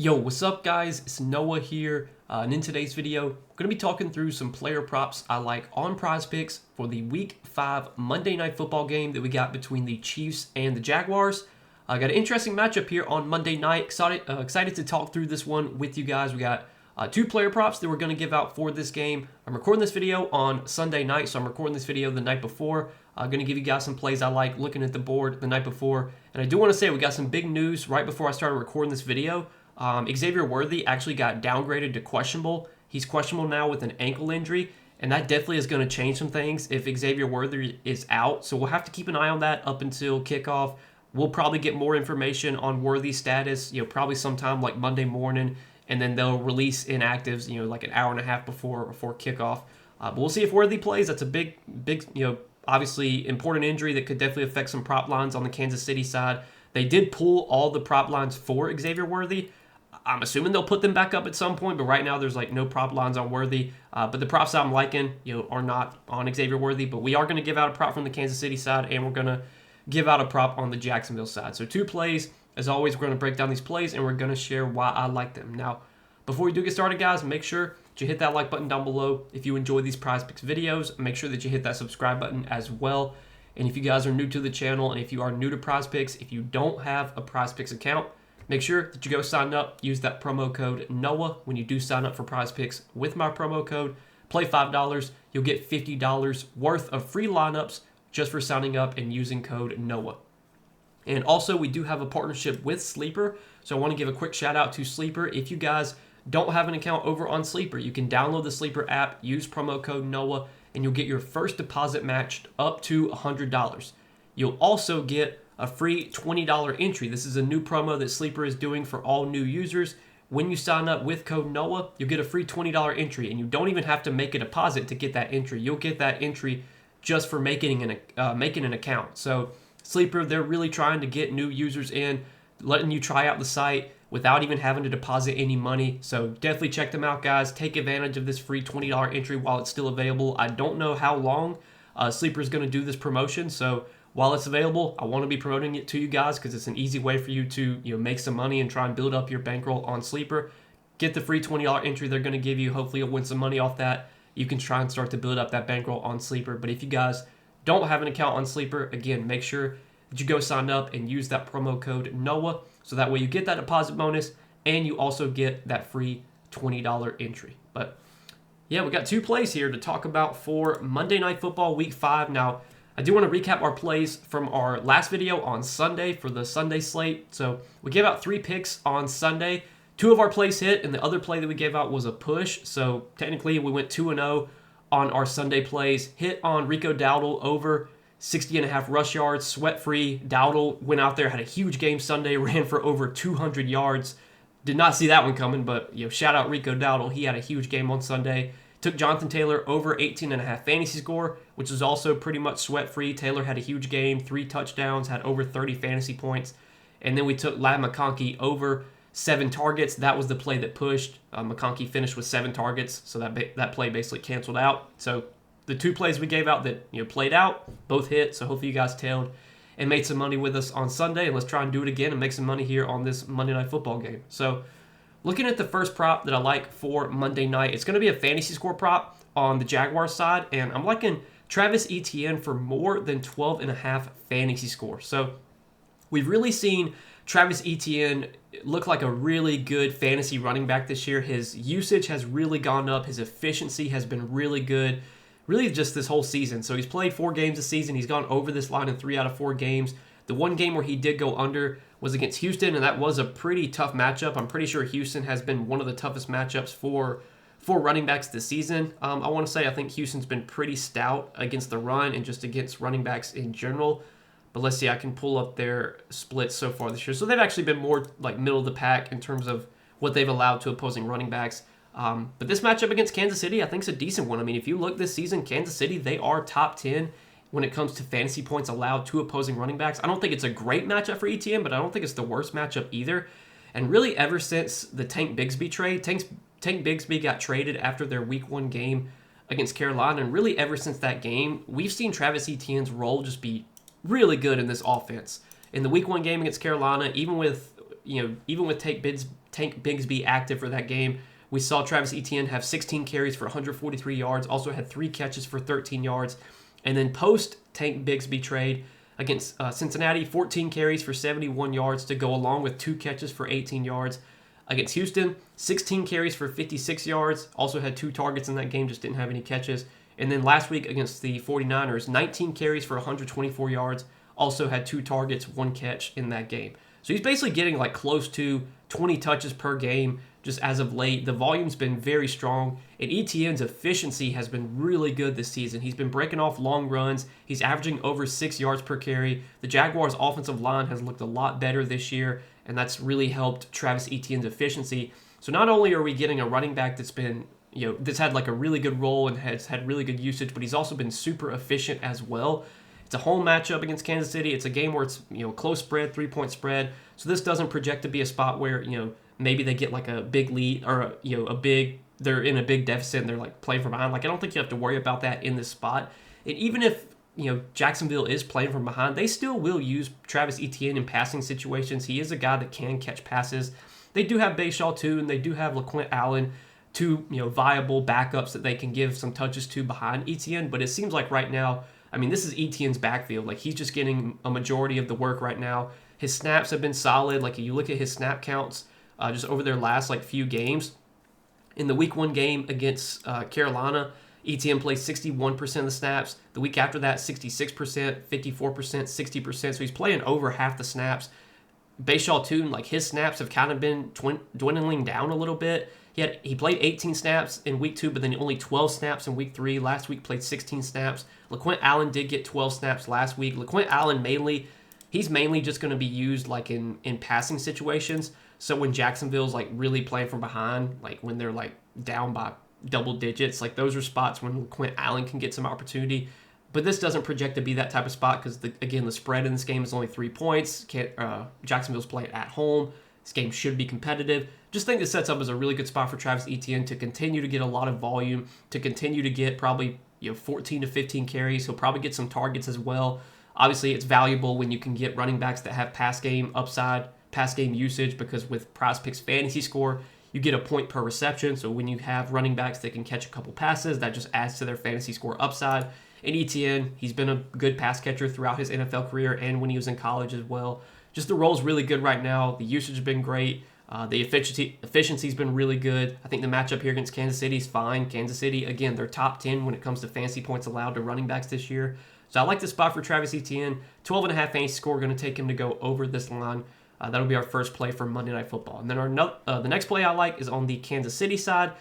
Yo, what's up guys? It's Noah here, and in today's video, I'm going to be talking through some player props I like on Prizepicks for the Week 5 Monday Night Football game that we got between the Chiefs and the Jaguars. I got an interesting matchup here on Monday night. Excited to talk through this one with you guys. We got two player props that we're going to give out for this game. I'm recording this video on Sunday night, so I'm recording this video the night before. I'm going to give you guys some plays I like looking at the board the night before. And I do want to say we got some big news right before I started recording this video. Xavier Worthy actually got downgraded to questionable. He's questionable now with an ankle injury, and that definitely is going to change some things if Xavier Worthy is out. So we'll have to keep an eye on that up until kickoff. We'll probably get more information on Worthy's status, probably sometime like Monday morning, and then they'll release inactives, like an hour and a half before kickoff. But we'll see if Worthy plays. That's a big, obviously important injury that could definitely affect some prop lines on the Kansas City side. They did pull all the prop lines for Xavier Worthy. I'm assuming they'll put them back up at some point, but right now there's no prop lines on Worthy. But the props that I'm liking, are not on Xavier Worthy. But we are going to give out a prop from the Kansas City side, and we're going to give out a prop on the Jacksonville side. So two plays. As always, we're going to break down these plays, and we're going to share why I like them. Now, before we do get started, guys, make sure that you hit that like button down below. If you enjoy these Prizepicks videos, make sure that you hit that subscribe button as well. And if you guys are new to the channel, and if you are new to Prizepicks, if you don't have a Prizepicks account, make sure that you go sign up. Use that promo code NOAH when you do sign up for Prizepicks with my promo code. Play $5. You'll get $50 worth of free lineups just for signing up and using code NOAH. And also, we do have a partnership with Sleeper. So I want to give a quick shout out to Sleeper. If you guys don't have an account over on Sleeper, you can download the Sleeper app, use promo code NOAH, and you'll get your first deposit matched up to $100. You'll also get a free $20 entry. This is a new promo that Sleeper is doing for all new users. When you sign up with code NOAH, you'll get a free $20 entry, and you don't even have to make a deposit to get that entry. You'll get that entry just for making an account. So Sleeper, they're really trying to get new users in, letting you try out the site without even having to deposit any money. So definitely check them out, guys. Take advantage of this free $20 entry while it's still available. I don't know how long Sleeper is going to do this promotion, so while it's available, I want to be promoting it to you guys because it's an easy way for you to make some money and try and build up your bankroll on Sleeper. Get the free $20 entry they're going to give you. Hopefully you'll win some money off that. You can try and start to build up that bankroll on Sleeper. But if you guys don't have an account on Sleeper, again, make sure that you go sign up and use that promo code NOAH, so that way you get that deposit bonus and you also get that free $20 entry. But yeah, we got two plays here to talk about for Monday Night Football Week 5. Now, I do want to recap our plays from our last video on Sunday for the Sunday slate. So we gave out 3 picks on Sunday. 2 of our plays hit, and the other play that we gave out was a push. So technically, we went 2-0 on our Sunday plays. Hit on Rico Dowdle over 60.5 rush yards, sweat-free. Dowdle went out there, had a huge game Sunday, ran for over 200 yards. Did not see that one coming, but shout out Rico Dowdle. He had a huge game on Sunday. Took Jonathan Taylor over 18.5 fantasy score, which is also pretty much sweat-free. Taylor had a huge game, 3 touchdowns, had over 30 fantasy points. And then we took Ladd McConkey over 7 targets. That was the play that pushed. McConkey finished with 7 targets, so that play basically canceled out. So the 2 plays we gave out that played out, both hit. So hopefully you guys tailed and made some money with us on Sunday. And let's try and do it again and make some money here on this Monday Night Football game. So looking at the first prop that I like for Monday night, it's going to be a fantasy score prop on the Jaguars side, and I'm liking Travis Etienne for more than 12.5 fantasy score. So we've really seen Travis Etienne look like a really good fantasy running back this year. His usage has really gone up. His efficiency has been really good, really just this whole season. So he's played 4 games this season. He's gone over this line in 3 out of 4 games. The one game where he did go under was against Houston, and that was a pretty tough matchup. I'm pretty sure Houston has been one of the toughest matchups for running backs this season. I want to say I think Houston's been pretty stout against the run and just against running backs in general. But let's see, I can pull up their splits so far this year. So they've actually been more like middle of the pack in terms of what they've allowed to opposing running backs. But this matchup against Kansas City, I think is a decent one. I mean, if you look this season, Kansas City, they are top 10 when it comes to fantasy points allowed to opposing running backs. I don't think it's a great matchup for ETN, but I don't think it's the worst matchup either. And really, ever since the Tank Bigsby trade, Tank Bigsby got traded after their Week 1 game against Carolina, and really ever since that game, we've seen Travis Etienne's role just be really good in this offense. In the Week 1 game against Carolina, even with even with Tank Bigsby active for that game, we saw Travis Etienne have 16 carries for 143 yards, also had 3 catches for 13 yards. And then post Tank Bigsby trade against Cincinnati, 14 carries for 71 yards to go along with 2 catches for 18 yards. Against Houston, 16 carries for 56 yards, also had 2 targets in that game, just didn't have any catches. And then last week against the 49ers, 19 carries for 124 yards, also had 2 targets, 1 catch in that game. So he's basically getting like close to 20 touches per game just as of late. The volume's been very strong, and Etienne's efficiency has been really good this season. He's been breaking off long runs. He's averaging over 6 yards per carry. The Jaguars' offensive line has looked a lot better this year, and that's really helped Travis Etienne's efficiency. So not only are we getting a running back that's been, that's had like a really good role and has had really good usage, but he's also been super efficient as well. It's a home matchup against Kansas City. It's a game where it's, close spread, 3-point spread. So this doesn't project to be a spot where, maybe they get like a big lead or, they're in a big deficit and they're like playing from behind. Like, I don't think you have to worry about that in this spot. And even if, Jacksonville is playing from behind, they still will use Travis Etienne in passing situations. He is a guy that can catch passes. They do have Bayshaw too, and they do have LaQuint Allen, 2, viable backups that they can give some touches to behind Etienne. But it seems like right now, this is Etienne's backfield. Like, he's just getting a majority of the work right now. His snaps have been solid. Like, you look at his snap counts just over their last few games. In the Week 1 game against Carolina, Etienne played 61% of the snaps. The week after that, 66%, 54%, 60%. So he's playing over half the snaps. Bayshaw too, his snaps have kind of been dwindling down a little bit. He played 18 snaps in Week 2, but then only 12 snaps in Week 3. Last week played 16 snaps. LaQuint Allen did get 12 snaps last week. LaQuint Allen he's mainly just going to be used in passing situations. So when Jacksonville's really playing from behind, when they're down by double digits, those are spots when LaQuint Allen can get some opportunity. But this doesn't project to be that type of spot because, the spread in this game is only 3 points. Jacksonville's playing at home. This game should be competitive. Just think this sets up as a really good spot for Travis Etienne to continue to get a lot of volume, to continue to get probably 14 to 15 carries. He'll probably get some targets as well. Obviously, it's valuable when you can get running backs that have pass game upside, pass game usage, because with Prizepicks fantasy score, you get a point per reception. So when you have running backs that can catch a couple passes, that just adds to their fantasy score upside. And Etienne, he's been a good pass catcher throughout his NFL career and when he was in college as well. Just the role's really good right now. The usage has been great. The efficiency's been really good. I think the matchup here against Kansas City is fine. Kansas City, again, they're top 10 when it comes to fantasy points allowed to running backs this year. So I like this spot for Travis Etienne. 12.5 fantasy score, going to take him to go over this line. That'll be our first play for Monday Night Football. And then the next play I like is on the Kansas City side.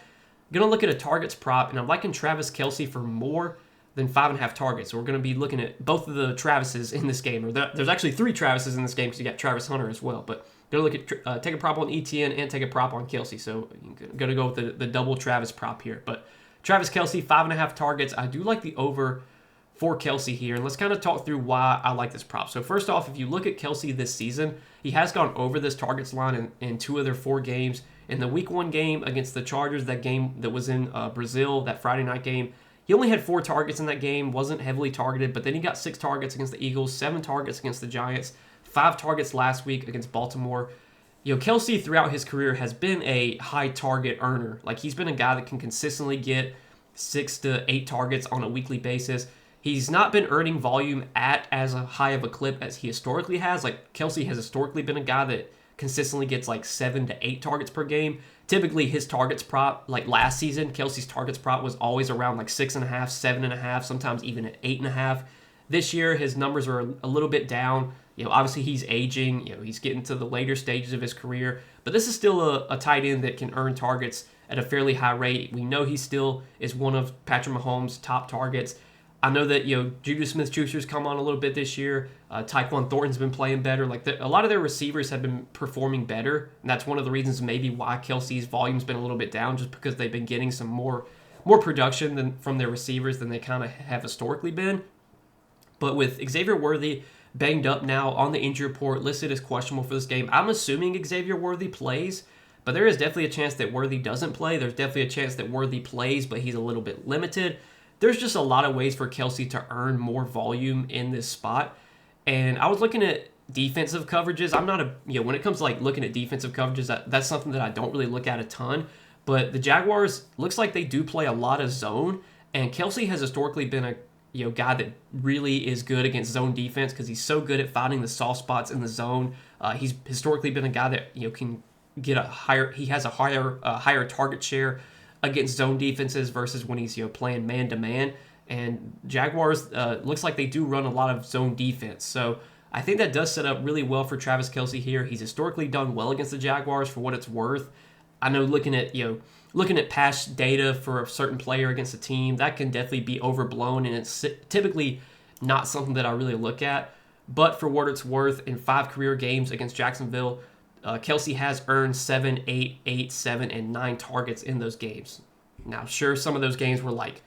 Going to look at a targets prop, and I'm liking Travis Kelce for more than 5.5 targets. So we're going to be looking at both of the Travises in this game. There's actually 3 Travises in this game because you got Travis Hunter as well. But going to look at take a prop on Etienne and take a prop on Kelce. So I'm going to go with the double Travis prop here. But Travis Kelce, 5.5 targets. I do like the over for Kelce here. And let's kind of talk through why I like this prop. So first off, if you look at Kelce this season, he has gone over this targets line in 2 of their 4 games. In the Week 1 game against the Chargers, that game that was in Brazil, that Friday night game, he only had 4 targets in that game, wasn't heavily targeted, but then he got 6 targets against the Eagles, 7 targets against the Giants, 5 targets last week against Baltimore. Kelce throughout his career has been a high target earner. He's been a guy that can consistently get 6 to 8 targets on a weekly basis. He's not been earning volume at as high of a clip as he historically has. Kelce has historically been a guy that consistently gets 7 to 8 targets per game. Typically, his targets prop, last season, Kelce's targets prop was always around 6.5, 7.5, sometimes even at 8.5. This year, his numbers are a little bit down. Obviously he's aging. He's getting to the later stages of his career. But this is still a tight end that can earn targets at a fairly high rate. We know he still is one of Patrick Mahomes' top targets. I know that, Juju Smith-Schuster's come on a little bit this year. Tyquan Thornton's been playing better. A lot of their receivers have been performing better. And that's one of the reasons maybe why Kelce's volume's been a little bit down, just because they've been getting some more production from their receivers than they kind of have historically been. But with Xavier Worthy banged up now on the injury report, listed as questionable for this game, I'm assuming Xavier Worthy plays. But there is definitely a chance that Worthy doesn't play. There's definitely a chance that Worthy plays, but he's a little bit limited. There's just a lot of ways for Kelce to earn more volume in this spot. And I was looking at defensive coverages. I'm not when it comes to like looking at defensive coverages, that's something that I don't really look at a ton. But the Jaguars looks like they do play a lot of zone, and Kelce has historically been a guy that really is good against zone defense because he's so good at finding the soft spots in the zone. He's historically been a guy that can get he has a higher target share against zone defenses versus when he's playing man to man. And Jaguars looks like they do run a lot of zone defense, so I think that does set up really well for Travis Kelce here. He's historically done well against the Jaguars for what it's worth. I know looking at past data for a certain player against a team, that can definitely be overblown, and it's typically not something that I really look at. But for what it's worth, in 5 career games against Jacksonville, Kelce has earned 7, 8, 8, 7, and 9 targets in those games. Now, sure, some of those games were like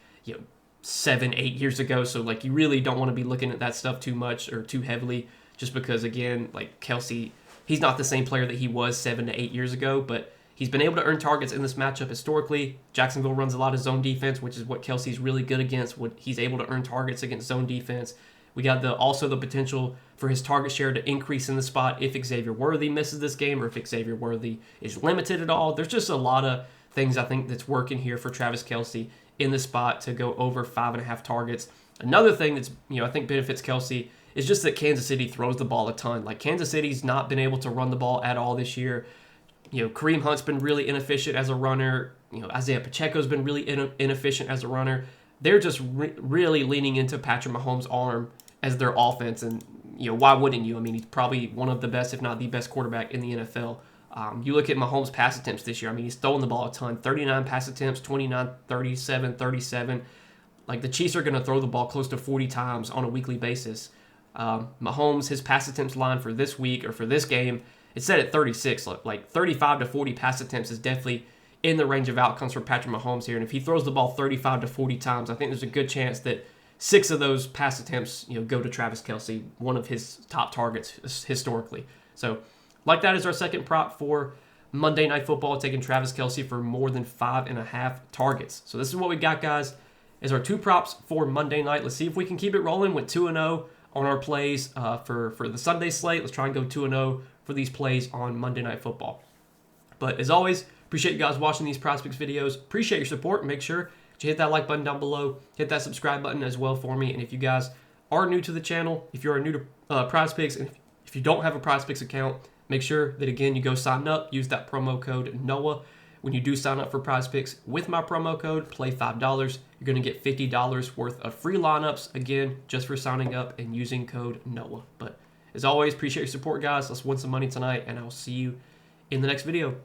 7, 8 years ago, so like you really don't want to be looking at that stuff too much or too heavily, just because again, like Kelce, he's not the same player that he was 7 to 8 years ago, but he's been able to earn targets in this matchup historically. Jacksonville runs a lot of zone defense, which is what Kelce's really good against. He's able to earn targets against zone defense. We got also the potential for his target share to increase in the spot if Xavier Worthy misses this game or if Xavier Worthy is limited at all. There's just a lot of things I think that's working here for Travis Kelce in the spot to go over 5.5 targets. Another thing that's I think benefits Kelce is just that Kansas City throws the ball a ton. Like Kansas City's not been able to run the ball at all this year. Kareem Hunt's been really inefficient as a runner. Isaiah Pacheco's been really inefficient as a runner. They're just really leaning into Patrick Mahomes' arm as their offense, and why wouldn't you? I mean, he's probably one of the best, if not the best, quarterback in the NFL. You look at Mahomes' pass attempts this year. I mean, he's throwing the ball a ton. 39 pass attempts, 29, 37, 37. Like the Chiefs are going to throw the ball close to 40 times on a weekly basis. Mahomes, his pass attempts line for this week or for this game, it's set at 36. Like 35 to 40 pass attempts is definitely in the range of outcomes for Patrick Mahomes here. And if he throws the ball 35 to 40 times, I think there's a good chance that 6 of those pass attempts, go to Travis Kelce, one of his top targets historically. So, like that is our second prop for Monday Night Football, taking Travis Kelce for more than 5.5 targets. So this is what we got, guys, is our 2 props for Monday night. Let's see if we can keep it rolling with 2-0 on our plays for the Sunday slate. Let's try and go 2-0 for these plays on Monday Night Football. But as always, appreciate you guys watching these Prizepicks videos. Appreciate your support. Make sure to hit that like button down below. Hit that subscribe button as well for me. And if you guys are new to the channel, if you are new to Prizepicks, and if you don't have a Prizepicks account, make sure that, again, you go sign up. Use that promo code NOAH. When you do sign up for Prizepicks with my promo code, play $5, you're going to get $50 worth of free lineups, again, just for signing up and using code NOAH. But as always, appreciate your support, guys. Let's win some money tonight, and I'll see you in the next video.